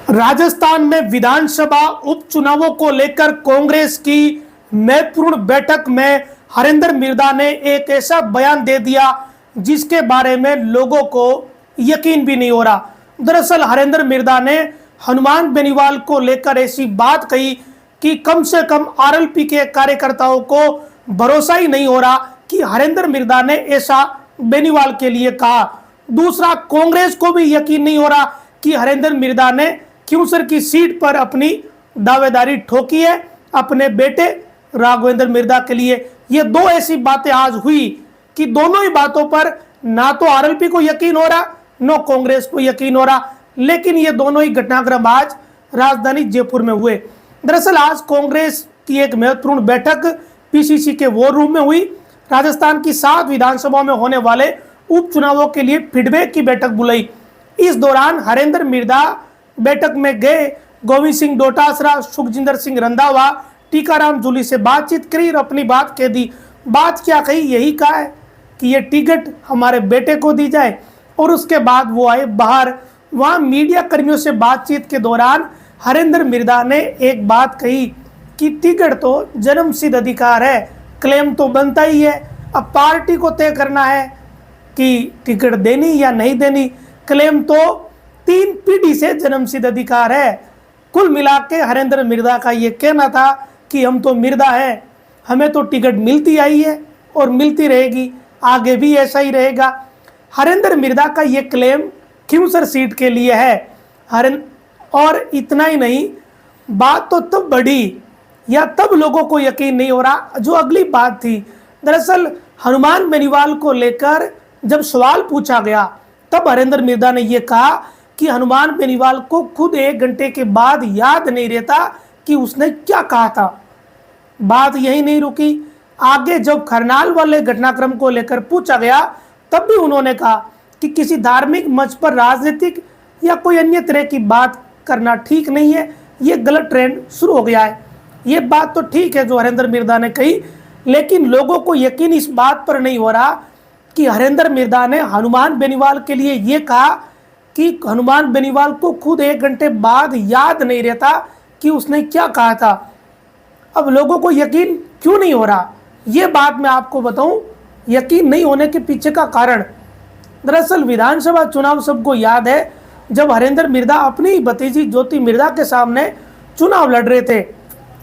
राजस्थान में विधानसभा उपचुनावों को लेकर कांग्रेस की महत्वपूर्ण बैठक में हरेंद्र मिर्दा ने एक ऐसा बयान दे दिया जिसके बारे में लोगों को यकीन भी नहीं हो रहा। दरअसल हरेंद्र मिर्दा ने हनुमान बेनीवाल को लेकर ऐसी बात कही कि कम से कम आरएलपी के कार्यकर्ताओं को भरोसा ही नहीं हो रहा कि हरेंद्र मिर्दा ने ऐसा बेनीवाल के लिए कहा। दूसरा, कांग्रेस को भी यकीन नहीं हो रहा कि हरेंद्र मिर्दा ने क्यूसर की सीट पर अपनी दावेदारी ठोकी है अपने बेटे राघवेंद्र मिर्दा के लिए। ये दो ऐसी बातें आज हुई कि दोनों ही बातों पर ना तो आरएलपी को यकीन हो रहा न कांग्रेस को यकीन हो रहा, लेकिन ये दोनों ही घटनाक्रम आज राजधानी जयपुर में हुए। दरअसल आज कांग्रेस की एक महत्वपूर्ण बैठक पीसीसी के वॉर रूम में हुई। राजस्थान की 7 विधानसभाओं में होने वाले उपचुनावों के लिए फीडबैक की बैठक बुलाई। इस दौरान हरेंद्र मिर्दा बैठक में गए गोविंद सिंह डोटासरा, सुखजिंदर सिंह रंधावा, टीकाराम जूली से बातचीत करी और अपनी बात कह दी। बात क्या कही? यही कहा है कि ये टिकट हमारे बेटे को दी जाए। और उसके बाद वो आए बाहर। वहाँ मीडिया कर्मियों से बातचीत के दौरान हरेंद्र मिर्दा ने एक बात कही कि टिकट तो जन्मसिद्ध अधिकार है, क्लेम तो बनता ही है, अब पार्टी को तय करना है कि टिकट देनी या नहीं देनी। क्लेम तो 3 पीढ़ी से जन्मसिद्ध अधिकार है। कुल मिला के हरेंद्र मिर्दा का ये कहना था कि हम तो मिर्दा है, हमें तो टिकट मिलती आई है और मिलती रहेगी, आगे भी ऐसा ही रहेगा। हरेंद्र मिर्दा का ये क्लेम क्यूसर सीट के लिए है। और इतना ही नहीं, बात तो तब बढ़ी या तब लोगों को यकीन नहीं हो रहा जो अगली बात थी। दरअसल हनुमान बेनीवाल को लेकर जब सवाल पूछा गया तब हरेंद्र मिर्दा ने यह कहा कि हनुमान बेनीवाल को खुद 1 घंटे के बाद याद नहीं रहता कि उसने क्या कहा था। बात यही नहीं रुकी, आगे जब खरनाल वाले घटनाक्रम को लेकर पूछा गया तब भी उन्होंने कहा कि किसी धार्मिक मंच पर राजनीतिक या कोई अन्य तरह की बात करना ठीक नहीं है, ये गलत ट्रेंड शुरू हो गया है। ये बात तो ठीक है जो हरेंद्र मिर्दा ने कही, लेकिन लोगों को यकीन इस बात पर नहीं हो रहा कि हरेंद्र मिर्दा ने हनुमान बेनीवाल के लिए ये कहा कि हनुमान बेनीवाल को खुद 1 घंटे बाद याद नहीं रहता कि उसने क्या कहा था। अब लोगों को यकीन क्यों नहीं हो रहा, ये बात मैं आपको बताऊं। यकीन नहीं होने के पीछे का कारण, दरअसल विधानसभा चुनाव सबको याद है जब हरेंद्र मिर्दा अपनी ही भतीजी ज्योति मिर्दा के सामने चुनाव लड़ रहे थे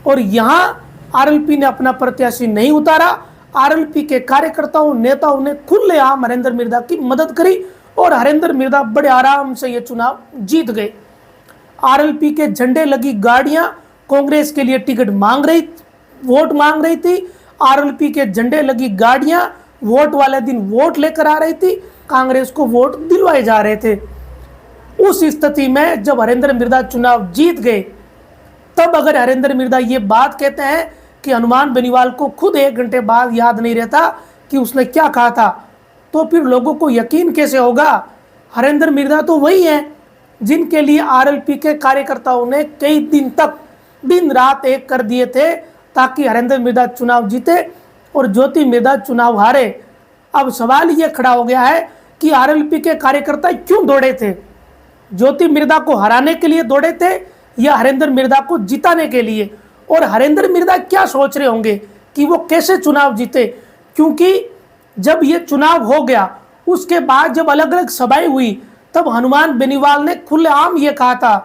और यहाँ आरएलपी ने अपना प्रत्याशी नहीं उतारा। आरएलपी के कार्यकर्ताओं नेताओं ने खुलेआम हरेंद्र मिर्दा की मदद करी और हरेंद्र मिर्दा बड़े आराम से ये चुनाव जीत गए। आरएलपी के झंडे लगी गाड़ियां कांग्रेस के लिए टिकट वोट मांग रही थी। आरएलपी के झंडे लगी गाड़ियां वोट वाले दिन वोट लेकर आ रही थी, कांग्रेस को वोट दिलवाए जा रहे थे। उस स्थिति में जब हरेंद्र मिर्दा चुनाव जीत गए तब अगर हरेंद्र मिर्दा ये बात कहते हैं कि हनुमान बेनीवाल को खुद 1 घंटे बाद याद नहीं रहता कि उसने क्या कहा था, तो फिर लोगों को यकीन कैसे होगा। हरेंद्र मिर्दा तो वही हैं जिनके लिए आरएलपी के कार्यकर्ताओं ने कई दिन तक दिन रात एक कर दिए थे ताकि हरेंद्र मिर्दा चुनाव जीते और ज्योति मिर्दा चुनाव हारे। अब सवाल ये खड़ा हो गया है कि आरएलपी के कार्यकर्ता क्यों दौड़े थे? ज्योति मिर्दा को हराने के लिए दौड़े थे या हरेंद्र मिर्दा को जिताने के लिए? और हरेंद्र मिर्दा क्या सोच रहे होंगे कि वो कैसे चुनाव जीते? क्योंकि जब ये चुनाव हो गया उसके बाद जब अलग अलग सभाएं हुई तब हनुमान बेनीवाल ने खुलेआम ये कहा था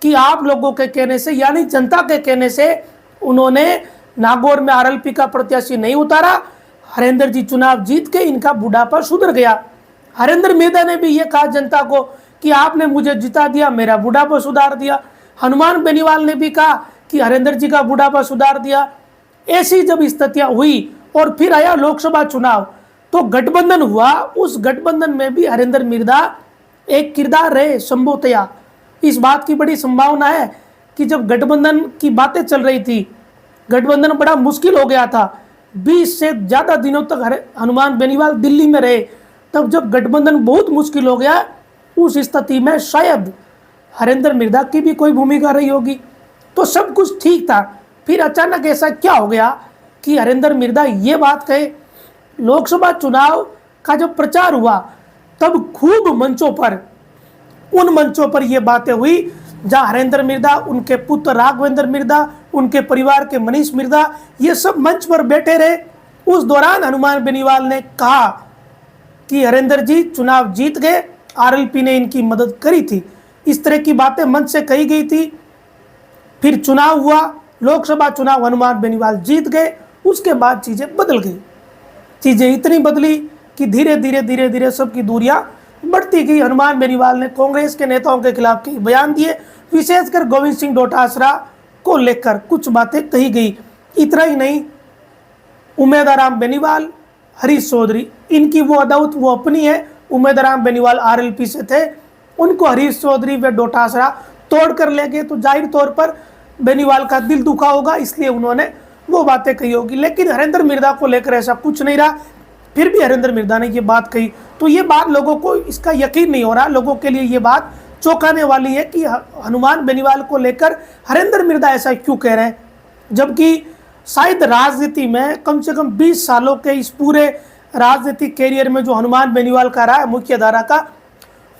कि आप लोगों के कहने से यानी जनता के कहने से उन्होंने नागौर में आरएलपी का प्रत्याशी नहीं उतारा, हरेंद्र जी चुनाव जीत के इनका बुढ़ापा सुधर गया। हरेंद्र मिर्दा ने भी ये कहा जनता को कि आपने मुझे जिता दिया, मेरा बुढ़ापा सुधार दिया। हनुमान बेनीवाल ने भी कहा कि हरेंद्र जी का बुढ़ापा सुधार दिया। ऐसी जब स्थितियां हुई और फिर आया लोकसभा चुनाव तो गठबंधन हुआ। उस गठबंधन में भी हरेंद्र मिर्दा एक किरदार रहे संभवतया। इस बात की बड़ी संभावना है कि जब गठबंधन की बातें चल रही थी, गठबंधन बड़ा मुश्किल हो गया था, 20 से ज़्यादा दिनों तक हनुमान बेनीवाल दिल्ली में रहे। तब जब गठबंधन बहुत मुश्किल हो गया उस स्थिति में शायद हरेंद्र मिर्दा की भी कोई भूमिका रही होगी। तो सब कुछ ठीक था, फिर अचानक ऐसा क्या हो गया कि हरेंद्र मिर्दा ये बात कहे। लोकसभा चुनाव का जब प्रचार हुआ तब खूब मंचों पर, उन मंचों पर ये बातें हुई जहां हरेंद्र मिर्दा, उनके पुत्र राघवेंद्र मिर्दा, उनके परिवार के मनीष मिर्दा, ये सब मंच पर बैठे रहे। उस दौरान हनुमान बेनीवाल ने कहा कि हरेंद्र जी चुनाव जीत गए, आरएलपी ने इनकी मदद करी थी। इस तरह की बातें मंच से कही गई थी। फिर चुनाव हुआ, लोकसभा चुनाव, हनुमान बेनीवाल जीत गए। उसके बाद चीज़ें बदल गई। चीज़ें इतनी बदली कि धीरे धीरे सबकी दूरियां बढ़ती गई। हनुमान बेनीवाल ने कांग्रेस के नेताओं के खिलाफ कई बयान दिए, विशेषकर गोविंद सिंह डोटासरा को लेकर कुछ बातें कही गई। इतना ही नहीं, उमेदराम बेनीवाल, हरीश चौधरी, इनकी वो अदावत वो अपनी है। उमेदराम बेनीवाल आरएलपी से थे, उनको हरीश चौधरी व डोटासरा तोड़ कर ले गए, तो जाहिर तौर पर बेनीवाल का दिल दुखा होगा, इसलिए उन्होंने वो बातें कही होगी। लेकिन हरेंद्र मिर्दा को लेकर ऐसा कुछ नहीं रहा। फिर भी हरेंद्र मिर्दा ने ये बात कही, तो ये बात लोगों को इसका यकीन नहीं हो रहा। लोगों के लिए ये बात चौंकाने वाली है कि हनुमान बेनीवाल को लेकर हरेंद्र मिर्दा ऐसा क्यों कह रहे हैं, जबकि शायद राजनीति में कम से कम 20 सालों के इस पूरे राजनीतिक कैरियर में जो हनुमान बेनीवाल का रहा है मुख्य धारा का,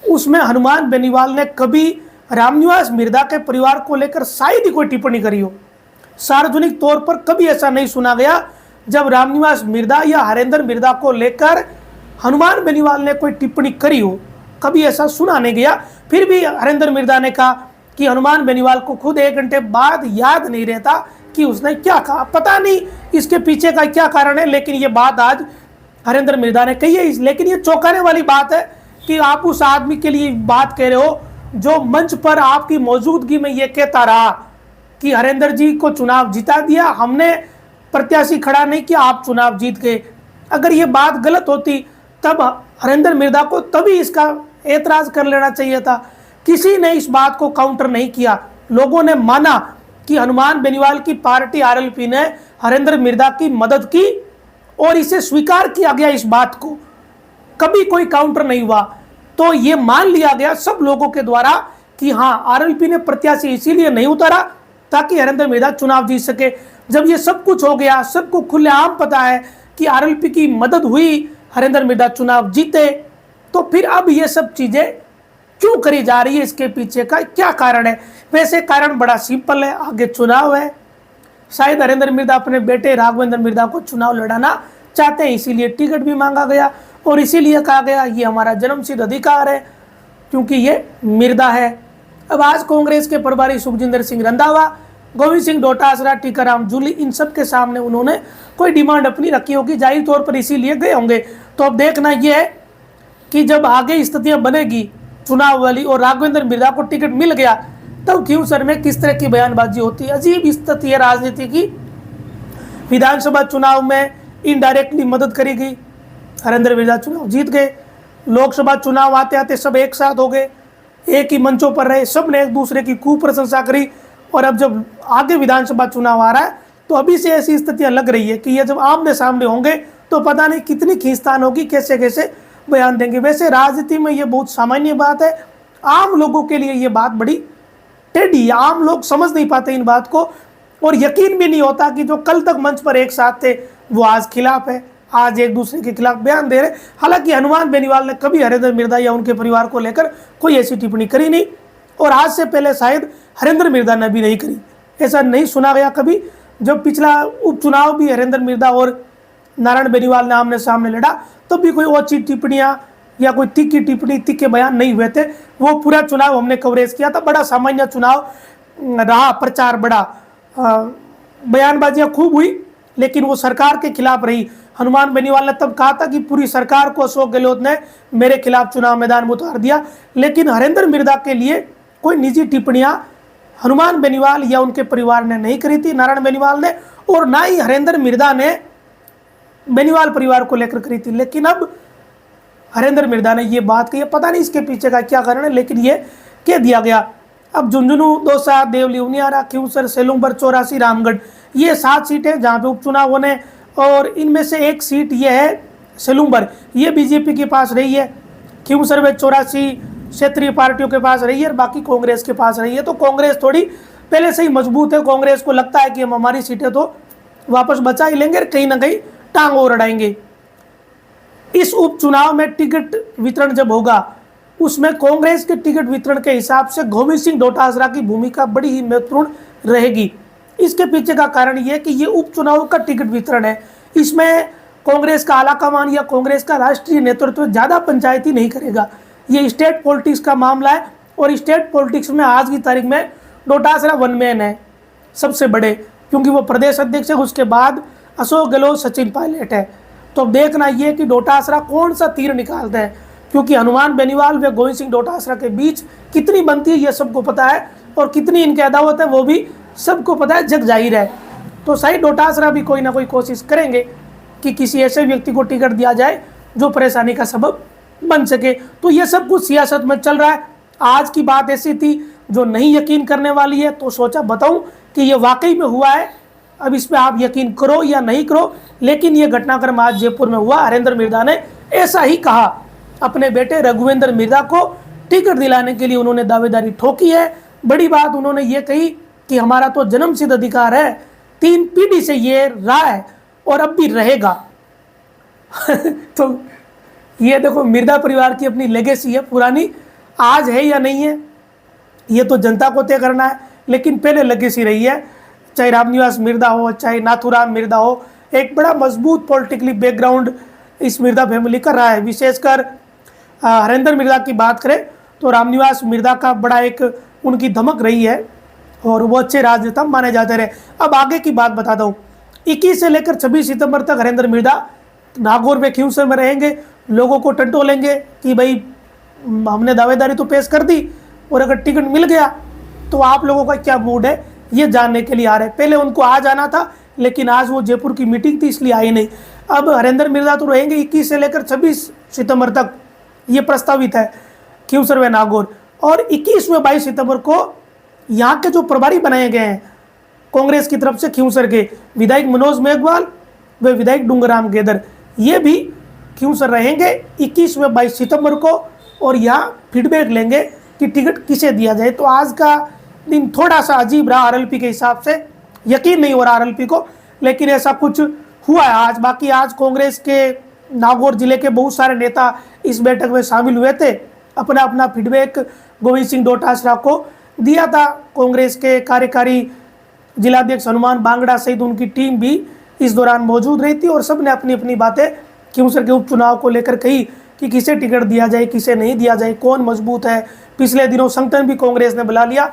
उसमें हनुमान बेनीवाल ने कभी रामनिवास मिर्दा के परिवार को लेकर शायद ही कोई टिप्पणी करी हो। सार्वजनिक तौर पर कभी ऐसा नहीं सुना गया जब रामनिवास मिर्दा या हरेंद्र मिर्दा को लेकर हनुमान बेनीवाल ने कोई टिप्पणी करी हो, कभी ऐसा सुना नहीं गया। फिर भी हरेंद्र मिर्दा ने कहा कि हनुमान बेनीवाल को खुद 1 घंटे बाद याद नहीं रहता कि उसने क्या कहा। पता नहीं इसके पीछे का क्या कारण है, लेकिन ये बात आज हरेंद्र मिर्दा ने कही है। लेकिन ये चौंकाने वाली बात है कि आप उस आदमी के लिए बात कह रहे हो जो मंच पर आपकी मौजूदगी में ये कहता रहा कि हरेंद्र जी को चुनाव जिता दिया, हमने प्रत्याशी खड़ा नहीं किया, आप चुनाव जीत गए। अगर ये बात गलत होती तब हरेंद्र मिर्दा को तभी इसका एतराज़ कर लेना चाहिए था। किसी ने इस बात को काउंटर नहीं किया। लोगों ने माना कि हनुमान बेनीवाल की पार्टी आरएलपी ने हरेंद्र मिर्दा की मदद की और इसे स्वीकार किया गया। इस बात को कभी कोई काउंटर नहीं हुआ, तो ये मान लिया गया सब लोगों के द्वारा कि हाँ, आरएलपी ने प्रत्याशी इसीलिए नहीं उतारा ताकि हरेंद्र मिर्दा चुनाव जीत सके। जब ये सब कुछ हो गया, सबको खुलेआम पता है कि आरएलपी की मदद हुई, हरेंद्र मिर्दा चुनाव जीते, तो फिर अब ये सब चीजें क्यों करी जा रही है, इसके पीछे का क्या कारण है? वैसे कारण बड़ा सिंपल है, आगे चुनाव है। शायद हरेंद्र मिर्दा अपने बेटे राघवेंद्र मिर्दा को चुनाव लड़ाना चाहते हैं, इसीलिए टिकट भी मांगा गया और इसीलिए कहा गया ये हमारा जन्मसिद्ध अधिकार है क्योंकि ये मिर्दा है। अब आज कांग्रेस के प्रभारी सुखजिंदर सिंह रंधावा, गोविंद सिंह डोटासरा, टीकाराम जूली, इन सब के सामने उन्होंने कोई डिमांड अपनी रखी होगी, जाहिर तौर पर इसीलिए गए होंगे। तो अब देखना यह है कि जब आगे स्थितियां बनेगी चुनाव वाली और राघवेंद्र मिर्दा को टिकट मिल गया, तब खींवसर में किस तरह की बयानबाजी होती है। अजीब स्थिति है राजनीति की। विधानसभा चुनाव में इनडायरेक्टली मदद करी गई, हरेंद्र मिर्दा चुनाव जीत गए। लोकसभा चुनाव आते आते सब एक साथ हो गए, एक ही मंचों पर रहे, सब ने एक दूसरे की खूब प्रशंसा करी। और अब जब आगे विधानसभा चुनाव आ रहा है तो अभी से ऐसी स्थितियां लग रही है कि ये जब आमने सामने होंगे तो पता नहीं कितनी खींचतान होगी, कैसे कैसे बयान देंगे। वैसे राजनीति में ये बहुत सामान्य बात है, आम लोगों के लिए ये बात बड़ी टेढ़ी है। आम लोग समझ नहीं पाते इन बात को और यकीन भी नहीं होता कि जो कल तक मंच पर एक साथ थे वो आज खिलाफ है, आज एक दूसरे के खिलाफ बयान दे रहे। हालांकि हनुमान बेनीवाल ने कभी हरेंद्र मिर्दा या उनके परिवार को लेकर कोई ऐसी टिप्पणी करी नहीं और आज से पहले शायद हरेंद्र मिर्दा ने भी नहीं करी। ऐसा नहीं सुना गया कभी। जब पिछला उपचुनाव भी हरेंद्र मिर्दा और नारायण बेनीवाल ने आमने सामने लड़ा तब भी कोई ओछी टिप्पणियां या कोई तिक्की टिप्पणी, तिक्के बयान नहीं हुए थे। वो पूरा चुनाव हमने कवरेज किया था, बड़ा सामान्य चुनाव रहा, प्रचार बड़ा, बयानबाजियां खूब हुई, लेकिन वो सरकार के खिलाफ रही। हनुमान बेनीवाल ने तब कहा था कि पूरी सरकार को अशोक गहलोत ने मेरे खिलाफ चुनाव मैदान में उतार दिया। लेकिन हरेंद्र मिर्दा के लिए कोई निजी टिप्पणियां हनुमान बेनीवाल या उनके परिवार ने नहीं करी थी, नारायण बेनीवाल ने, और ना ही हरेंद्र मिर्दा ने बेनीवाल परिवार को लेकर करी थी। लेकिन अब हरेंद्र मिर्दा ने ये बात कही, पता नहीं इसके पीछे का क्या कारण है, लेकिन ये कह दिया गया। अब झुंझुनू, दौसा, देवली, उनियारा, खींवसर, सेलूंबर, चौरासी, रामगढ़, ये 7 सीटें जहाँ पे उपचुनाव होने, और इनमें से एक सीट ये है सेलूंबर, ये बीजेपी के पास रही है। खींवसर में 84 क्षेत्रीय पार्टियों के पास रही है और बाकी कांग्रेस के पास रही है। तो कांग्रेस थोड़ी पहले से ही मजबूत है, कांग्रेस को लगता है कि हम हमारी सीटें तो वापस बचा ही लेंगे, कहीं ना कहीं टांग और अड़ाएंगे। इस उपचुनाव में टिकट वितरण जब होगा उसमें कांग्रेस के टिकट वितरण के हिसाब से गोविंद सिंह डोटासरा की भूमिका बड़ी ही महत्वपूर्ण रहेगी। इसके पीछे का कारण यह कि ये उपचुनाव का टिकट वितरण है, इसमें कांग्रेस का आलाकमान या कांग्रेस का राष्ट्रीय नेतृत्व ज़्यादा पंचायती नहीं करेगा। ये स्टेट पॉलिटिक्स का मामला है और स्टेट पॉलिटिक्स में आज की तारीख में डोटासरा वन मैन है सबसे बड़े, क्योंकि वो प्रदेश अध्यक्ष है, उसके बाद अशोक गहलोत, सचिन पायलट है। तो अब देखना ये कि डोटासरा कौन सा तीर निकालता है, क्योंकि हनुमान बेनीवाल व गोविंद सिंह डोटासरा के बीच कितनी बनती है ये सबको पता है, और कितनी इनकी अदावत है वो भी सबको पता है, जग जाहिर है। तो शायद डोटासरा भी कोई ना कोई कोशिश करेंगे कि किसी ऐसे व्यक्ति को टिकट दिया जाए जो परेशानी का सबब बन सके। तो ये सब कुछ सियासत में चल रहा है। आज की बात ऐसी थी जो नहीं यकीन करने वाली है, तो सोचा बताऊं कि ये वाकई में हुआ है। अब इस पर आप यकीन करो या नहीं करो, लेकिन ये घटनाक्रम आज जयपुर में हुआ। हरेंद्र मिर्धा ने ऐसा ही कहा, अपने बेटे रघुवेंद्र मिर्धा को टिकट दिलाने के लिए उन्होंने दावेदारी ठोकी है। बड़ी बात उन्होंने ये कही कि हमारा तो जन्मसिद्ध अधिकार है, 3 पीढ़ी से ये रहा है और अब भी रहेगा। तो ये देखो, मिर्धा परिवार की अपनी लेगेसी है पुरानी, आज है या नहीं है ये तो जनता को तय करना है, लेकिन पहले लेगेसी रही है। चाहे रामनिवास मिर्धा हो, चाहे नाथूराम मिर्धा हो, एक बड़ा मजबूत पॉलिटिकली बैकग्राउंड इस मिर्धा फैमिली का रहा है। विशेषकर हरेंद्र मिर्धा की बात करें तो रामनिवास मिर्धा का बड़ा एक उनकी धमक रही है और वो अच्छे राजनेता माने जाते रहे। अब आगे की बात बताता हूँ। 21 से लेकर 26 सितंबर तक हरेंद्र मिर्धा नागौर में खींवसर में रहेंगे, लोगों को टंटोलेंगे कि भाई हमने दावेदारी तो पेश कर दी और अगर टिकट मिल गया तो आप लोगों का क्या मूड है, ये जानने के लिए आ रहे हैं। पहले उनको आ जाना था, लेकिन आज वो जयपुर की मीटिंग थी इसलिए आई नहीं। अब हरेंद्र मिर्धा तो रहेंगे 21 से लेकर 26 सितंबर तक, ये प्रस्तावित है खींवसर व नागौर। और 21 व 22 सितंबर को यहाँ के जो प्रभारी बनाए गए हैं कांग्रेस की तरफ से खींवसर के, विधायक मनोज मेघवाल व विधायक डूंगराम गेदर, ये भी खींवसर रहेंगे 21 व 22 सितंबर को और यहाँ फीडबैक लेंगे कि टिकट किसे दिया जाए। तो आज का दिन थोड़ा सा अजीब रहा आरएलपी के हिसाब से, यकीन नहीं हो रहा आरएलपी को, लेकिन ऐसा कुछ हुआ है आज। बाकी आज कांग्रेस के नागौर जिले के बहुत सारे नेता इस बैठक में शामिल हुए थे, अपना अपना फीडबैक गोविंद सिंह डोटासरा को दिया था। कांग्रेस के कार्यकारी जिलाध्यक्ष हनुमान बांगड़ा सहित उनकी टीम भी इस दौरान मौजूद रही थी और सबने अपनी अपनी बातें खींवसर के उपचुनाव को लेकर कही कि किसे टिकट दिया जाए, किसे नहीं दिया जाए, कौन मजबूत है। पिछले दिनों संगठन भी कांग्रेस ने बुला लिया,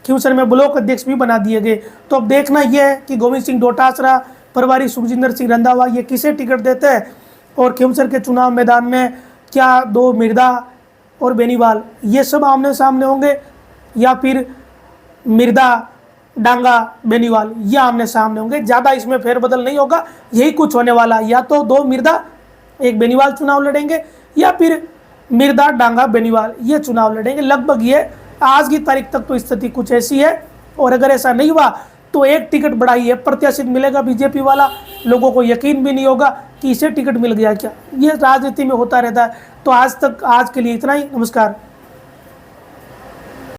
खींवसर में ब्लॉक अध्यक्ष भी बना दिए गए। तो अब देखना यह है कि गोविंद सिंह डोटासरा, प्रभारी सुखजिंदर सिंह रंधावा, ये किसे टिकट देते हैं और खींवसर के चुनाव मैदान में क्या 2 मिर्धा और बेनीवाल ये सब आमने सामने होंगे, या फिर मिर्धा, डांगा, बेनीवाल ये आमने सामने होंगे। ज़्यादा इसमें फेरबदल नहीं होगा, यही कुछ होने वाला। या तो 2 मिर्धा 1 बेनीवाल चुनाव लड़ेंगे, या फिर मिर्धा, डांगा, बेनीवाल ये चुनाव लड़ेंगे। लगभग ये आज की तारीख तक तो स्थिति कुछ ऐसी है। और अगर ऐसा नहीं हुआ तो एक टिकट बड़ा ही है प्रत्याशित मिलेगा बीजेपी वाला, लोगों को यकीन भी नहीं होगा कि इसे टिकट मिल गया क्या। ये राजनीति में होता रहता है। तो आज के लिए इतना ही। नमस्कार।